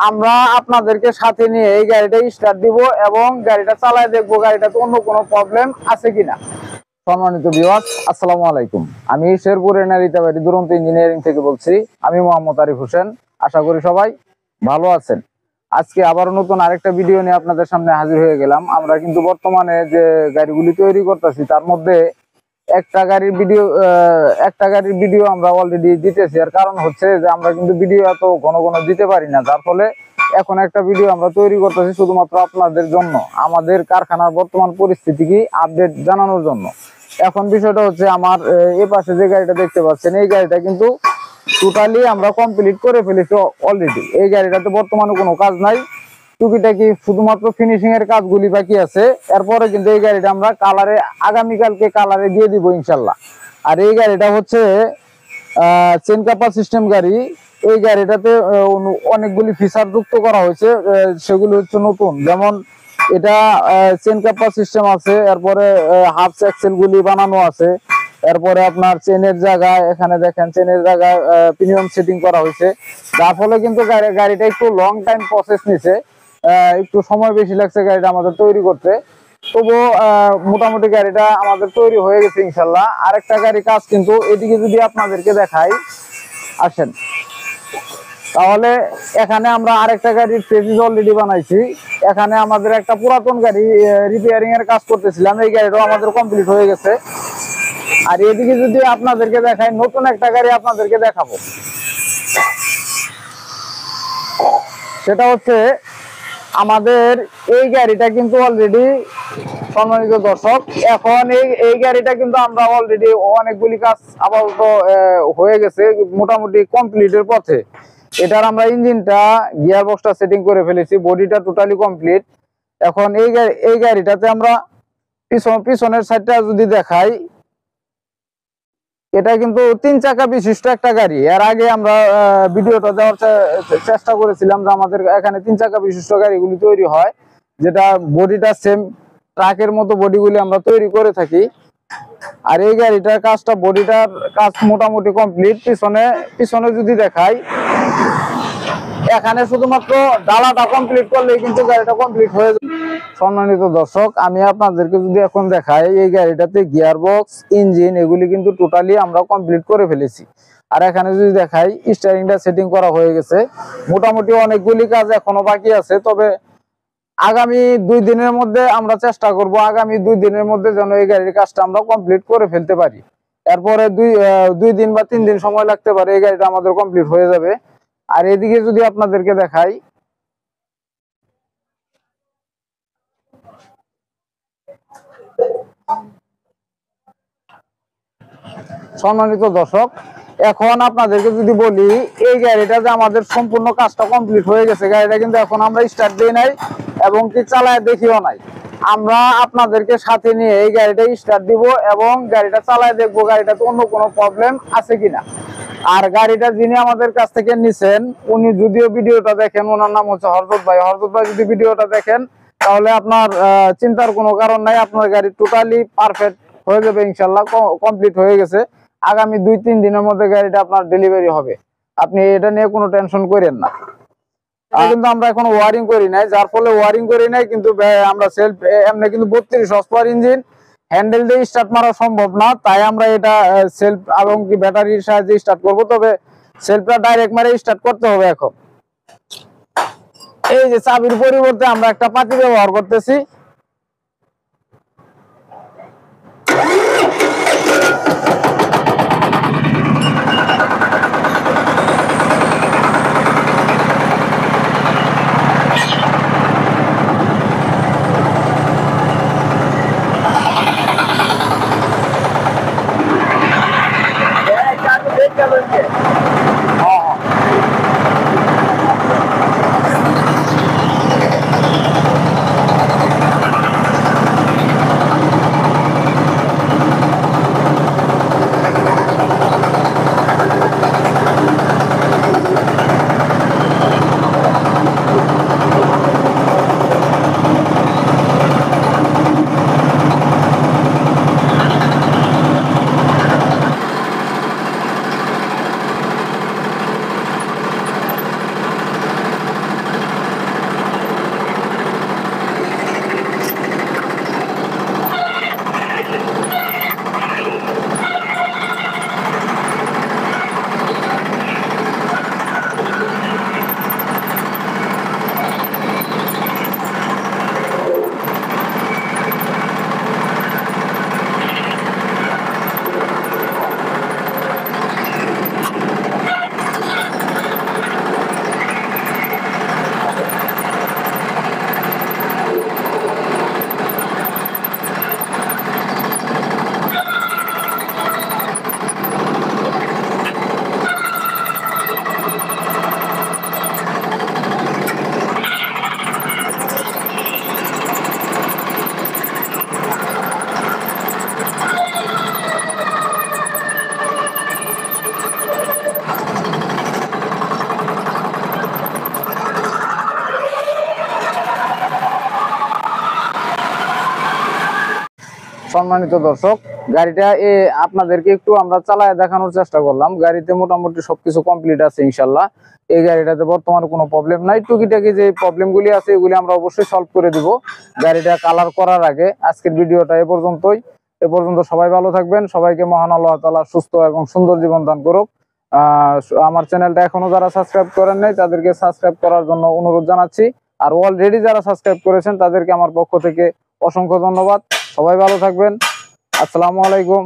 আমরা আপনাদেরকে সাথে নিয়ে এই গাড়িটা স্টার্ট দিব এবং গাড়িটা চালায় দেখবো গাড়িটাতে অন্য কোনো প্রবলেম আছে কিনা। সম্মানিত ভিউয়ার্স, আসসালামু আলাইকুম। আমি শেরপুর এনারিতাবাড়ি দুরন্ত ইঞ্জিনিয়ারিং থেকে বলছি। আমি মোহাম্মদ আরিফ হোসেন। আশা করি সবাই ভালো আছেন। আজকে আবার নতুন আরেকটা ভিডিও নিয়ে আপনাদের সামনে হাজির হয়ে গেলাম। আমরা কিন্তু বর্তমানে যে গাড়িগুলি তৈরি করতেছি তার মধ্যে একটা গাড়ির ভিডিও আমরা অলরেডি দিতেছি। আর কারণ হচ্ছে যে আমরা কিন্তু ভিডিও এত ঘন ঘন দিতে পারি না, যার ফলে এখন একটা ভিডিও আমরা তৈরি করতেছি শুধুমাত্র আপনাদের জন্য, আমাদের কারখানার বর্তমান পরিস্থিতি কি আপডেট জানানোর জন্য। এখন বিষয়টা হচ্ছে আমার এ পাশে যে গাড়িটা দেখতে পাচ্ছেন, এই গাড়িটা কিন্তু টোটালি আমরা কমপ্লিট করে ফেলেছি অলরেডি। এই গাড়িটাতে বর্তমানে কোনো কাজ নাই, টুকিটাকি শুধুমাত্র ফিনিশিং এর কাজগুলি বাকি আছে। এরপরে কিন্তু এই গাড়িটা আমরা কালারে, আগামীকালকে কালারে দিয়ে দিব ইনশাল্লাহ। আর এই গাড়িটা হচ্ছে চেন কাপা সিস্টেম গাড়ি। এই গাড়িটাতে অনেকগুলি ফিচার যুক্ত করা হয়েছে, সেগুলি হচ্ছে নতুন। যেমন এটা চেন কাপা সিস্টেম আছে, এরপরে হাফ এক্সেল গুলি বানানো আছে, এরপরে আপনার চেনের জায়গায় এখানে দেখেন চেনের জায়গায় প্রিমিয়াম সেটিং করা হয়েছে, যার ফলে কিন্তু গাড়িটা একটু লং টাইম প্রসেস নিছে, একটু সময় বেশি লাগছে গাড়িটা আমাদের তৈরি করতে। তবুও মোটামুটি গাড়িটা আমাদের তৈরি হয়ে গেছে ইনশাল্লাহ। আরেকটা গাড়ি কাজ কিন্তু এদিকে যদি আপনাদেরকে দেখাই, আসেন তাহলে এখানে আমরা আরেকটা গাড়ির ফেসিস অলরেডি বানাইছি। এখানে আমাদের একটা পুরাতন গাড়ি রিপেয়ারিং এর কাজ করতেছিলাম, এই গাড়িটাও আমাদের কমপ্লিট হয়ে গেছে। আর এদিকে যদি আপনাদেরকে দেখাই, নতুন একটা গাড়ি আপনাদেরকে দেখাবো, সেটা হচ্ছে আমাদের এই গাড়িটা কিন্তু অলরেডি, সম্মানিত দর্শক, এখন এই গাড়িটা কিন্তু আমরা অলরেডি অনেকগুলি কাজ আপাতত হয়ে গেছে, মোটামুটি কমপ্লিটের পথে। এটার আমরা ইঞ্জিনটা, গিয়ার বক্সটা সেটিং করে ফেলেছি, বডিটা টোটালি কমপ্লিট। এখন এই গাড়িটাতে আমরা পিছনের সাইডটা যদি দেখাই, এটা কিন্তু 3 চাকা বিশিষ্ট একটা গাড়ি। এর আগে আমরা ভিডিওটা দেওয়ার চেষ্টা করেছিলাম যে আমাদের এখানে 3 চাকা বিশিষ্ট গাড়িগুলি তৈরি হয়, যেটা বডিটা সেম ট্রাকের মতো বডিগুলি আমরা তৈরি করে থাকি। আর এই গাড়িটার কাজটা, বডিটার কাজ মোটামুটি কমপ্লিট। পিছনে যদি দেখাই, এখানে শুধুমাত্র ডালাটা কমপ্লিট করলেই কিন্তু গাড়িটা কমপ্লিট হয়ে যাবে। সম্মানিত দর্শক, আমি আপনাদেরকে যদি এখন দেখাই, এই গাড়িটাতে গিয়ার বক্স, ইঞ্জিন এগুলি কিন্তু টোটালি আমরা কমপ্লিট করে ফেলেছি। আর এখানে যদি দেখাই, স্টিয়ারিংটা সেটিং করা হয়ে গেছে। মোটামুটি অনেকগুলি কাজ এখনো বাকি আছে, তবে আগামী 2 দিনের মধ্যে আমরা চেষ্টা করব, আগামী 2 দিনের মধ্যে যেন এই গাড়ির কাজটা আমরা কমপ্লিট করে ফেলতে পারি। এরপরে 2 দিন বা 3 দিন সময় লাগতে পারে, এই গাড়িটা আমাদের কমপ্লিট হয়ে যাবে। আর এদিকে যদি আপনাদেরকে দেখাই, সম্মানিত দর্শক, এখন আপনাদেরকে যদি বলি, এই গাড়িটা যে আমাদের সম্পূর্ণ কাজটা কমপ্লিট হয়ে গেছে, গাড়িটা কিন্তু এখন আমরা স্টার্ট দিই নাই এবং কি চালায় দেখিও নাই। আমরা আপনাদেরকে সাথে নিয়ে এই গাড়িটা স্টার্ট দিব এবং গাড়িটা চালায় দেখবো গাড়িটাতে অন্য কোনো প্রবলেম আছে কিনা। আর গাড়িটা যিনি আমাদের কাছ থেকে নিছেন, উনি যদিও ভিডিওটা দেখেন, ওনার নাম হচ্ছে হরজত ভাই। হরজত ভাই যদি ভিডিওটা দেখেন, তাহলে আপনার চিন্তার কোনো কারণ নাই, আপনার গাড়ি টোটালি পারফেক্ট হয়ে যাবে ইনশাল্লাহ, কমপ্লিট হয়ে গেছে। আগামী 2-3 দিনের মধ্যে গাড়িটা আপনার ডেলিভারি হবে, আপনি এটা নিয়ে কোনো টেনশন করেন না। কিন্তু আমরা এখন ওয়ারিং করি নাই, যার ফলে ওয়ারিং করি নাই কিন্তু আমরা সেলফ এমনি কিন্তু 32 হর্সপাওয়ার ইঞ্জিন, হ্যান্ডেল দিয়ে স্টার্ট মারা সম্ভব না, তাই আমরা এটা সেলফ এবং কি ব্যাটারির সাহায্যে স্টার্ট করব। তবে সেলফটা ডাইরেক্ট মারে স্টার্ট করতে হবে। এখন এই যে চাবির পরিবর্তে আমরা একটা পাতি ব্যবহার করতেছি। সম্মানিত দর্শক, গাড়িটা আপনাদেরকে একটু আমরা চালায় দেখানোর চেষ্টা করলাম। গাড়িতে মোটামুটি সবকিছু কমপ্লিট আছে ইনশাল্লাহ। এই গাড়িটাতে বর্তমানে কোনো প্রবলেম নাই। টুকিটাকি যে প্রবলেমগুলি আছে এগুলি আমরা অবশ্যই সলভ করে দিব গাড়িটা কালার করার আগে। আজকের ভিডিওটা এ পর্যন্তই। এ পর্যন্ত সবাই ভালো থাকবেন। সবাইকে মহান আল্লাহ তাআলা সুস্থ এবং সুন্দর জীবন দান করুক। আমার চ্যানেলটা এখনো যারা সাবস্ক্রাইব করেন নাই তাদেরকে সাবস্ক্রাইব করার জন্য অনুরোধ জানাচ্ছি। আর অলরেডি যারা সাবস্ক্রাইব করেছেন তাদেরকে আমার পক্ষ থেকে অসংখ্য ধন্যবাদ। সবাই ভালো থাকবেন। আসসালামু আলাইকুম।